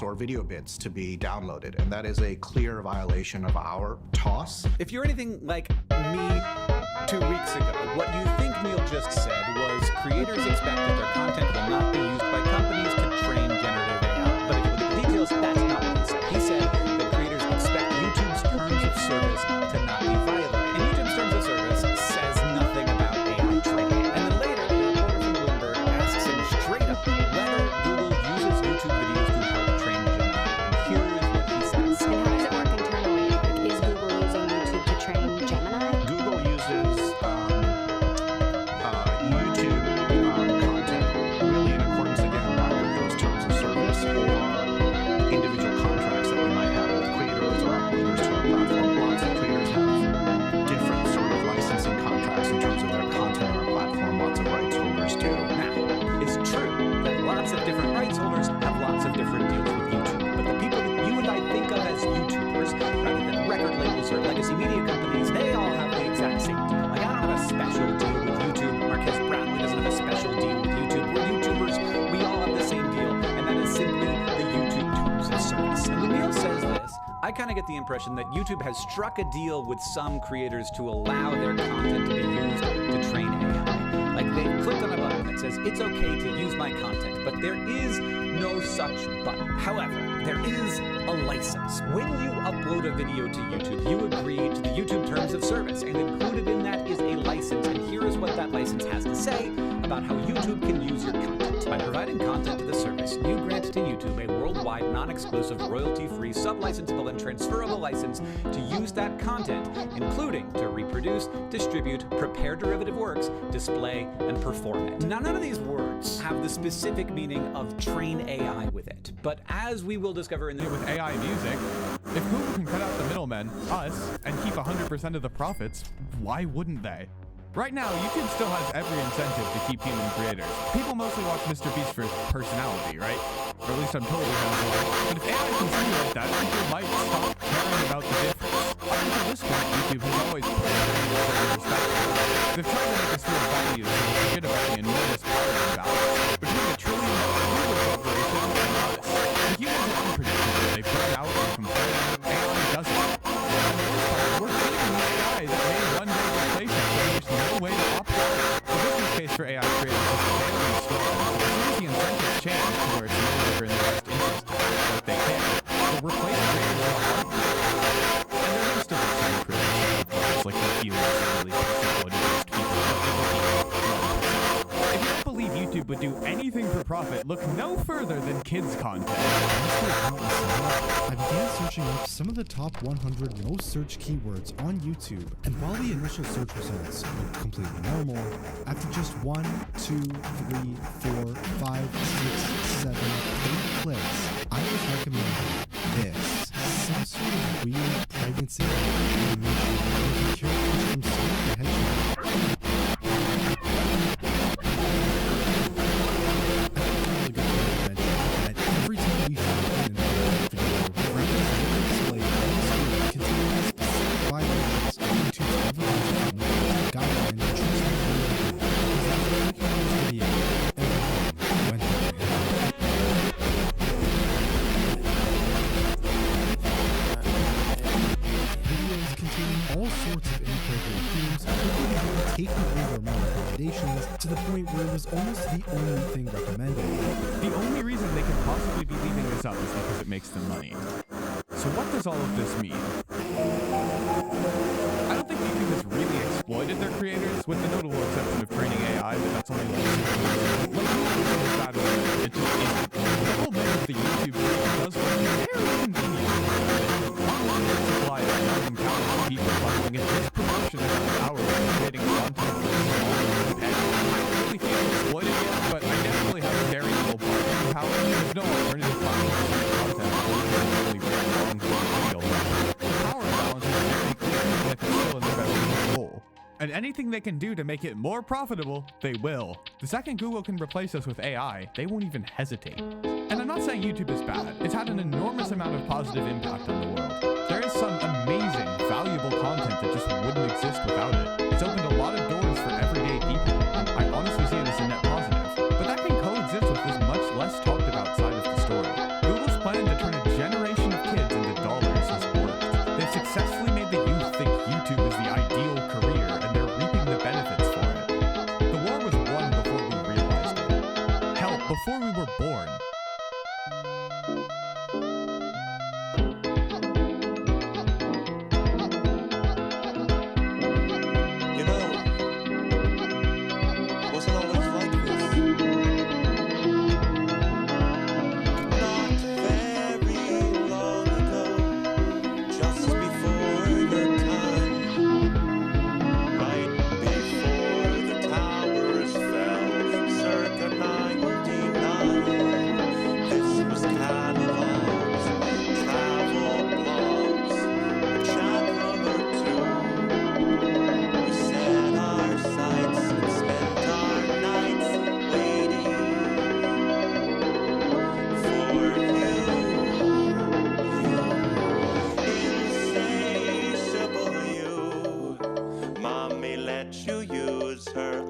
or video bits to be downloaded, and that is a clear violation of our TOS. If you're anything like me 2 weeks ago, what you think Neil just said was creators expect that their content will not be used by companies to train generative AI. But if you look at the details, that's not what he said. He said that creators expect YouTube's terms of service to not be violated. And YouTube's terms of service says nothing about AI training. And then later, the reporter from Bloomberg asks him straight up whether Google uses YouTube videos to help train Gemini. And here is what he says. And how does it work internally? Like, is Google using YouTube to train Gemini? Google uses YouTube content really in accordance, again, not with those terms of service or individual contracts that we might have with creators or uploaders to our platform. Lots of creators have different sort of licensing contracts in terms of their content on our platform. Lots of rights holders do. Now, it's true that lots of different rights holders have lots of different deals with YouTube, but the people that you and I think of as YouTubers, rather than record labels or legacy media companies, they all have the exact same deal. Like, I don't have a special deal with YouTube. Marques Brownlee doesn't have a special deal with YouTube. We're YouTubers. We all have the same deal, and that is simply the YouTube terms of service. And when Neil says this, I kind of get the impression that YouTube has struck a deal with some creators to allow their content to be used to train AI. Like, they've clicked on a button that says, it's okay to use my content, but there is no such button. However, there is a license. When you upload a video to YouTube, you agree to the YouTube terms of service, and included in that is a license, and here is what that license has to say about how YouTube can use your content. By providing content to the service, you grant to YouTube a worldwide, non-exclusive, royalty-free, sub-licensable, and transferable license to use that content, including to reproduce, distribute, prepare derivative works, display, and perform it. Now, none of these words have the specific meaning of train AI with it, but as we will discover in the With AI music, if Google can cut out the middlemen, us, and keep 100% of the profits, why wouldn't they? Right now, YouTube still has every incentive to keep human creators. People mostly watch Mr. Beast for his personality, right? Or at least I'm totally wrong. But if AI continues like that, people might stop caring about the difference. Up until this point, YouTube has always put respect. They've tried to make us feel valued and forget about the enormous power imbalance between a trillion-dollar Google corporation and us. The humans are unpredictable. They burn out and complain. AI doesn't. And the worst part, we're creating an AI that may one day replace us, and there's no way to operate. The business case for AI creators is very strong. As soon as the incentives change to where it's no longer in their best interest to do what they can, they'll replace creators in a heartbeat. And there will still be some creators, like the few really exploited people. If you don't believe YouTube would do anything for profit, look no further than kids' content. I began searching up some of the top 100 most searched keywords on YouTube, and while the initial search results looked completely normal, after just 1, 2, 3, 4, 5, 6, 7, 8 clicks, I was recommended this. Some sort of weird pregnancy animation with characters from Sonic the Hedgehog. Every time we found an video representing display on screen containing specific violations of YouTube's evolution guideline to choose the video everything went videos containing all sorts of inappropriate themes quickly began taking over my recommendations to the point where it was almost the only thing recommended. The only reason they could possibly be leaving this up is because it makes them money. So what does all of this mean? I don't think YouTube has really exploited their creators, with the notable exception of training AI, but that's only like that it just isn't. The whole bit of the YouTube creator does look very convenient. Supply of countless people following a disproportionate hours creating content for small pets. I don't really feel exploited yet, but I definitely have very little bargaining power. There's no alternative platform for content. Really wrong for the deal. The power imbalance is very clear, and if it's still in their best control. And anything they can do to make it more profitable, they will. The second Google can replace us with AI, they won't even hesitate. And I'm not saying YouTube is bad. It's had an enormous amount of positive impact on the world. There is some amazing, valuable content that just wouldn't exist without it. It's opened a lot of doors for everyday people. I honestly see it as a net positive. But that can coexist with this much less talked about side of the story. Google's plan to Mommy lets you use her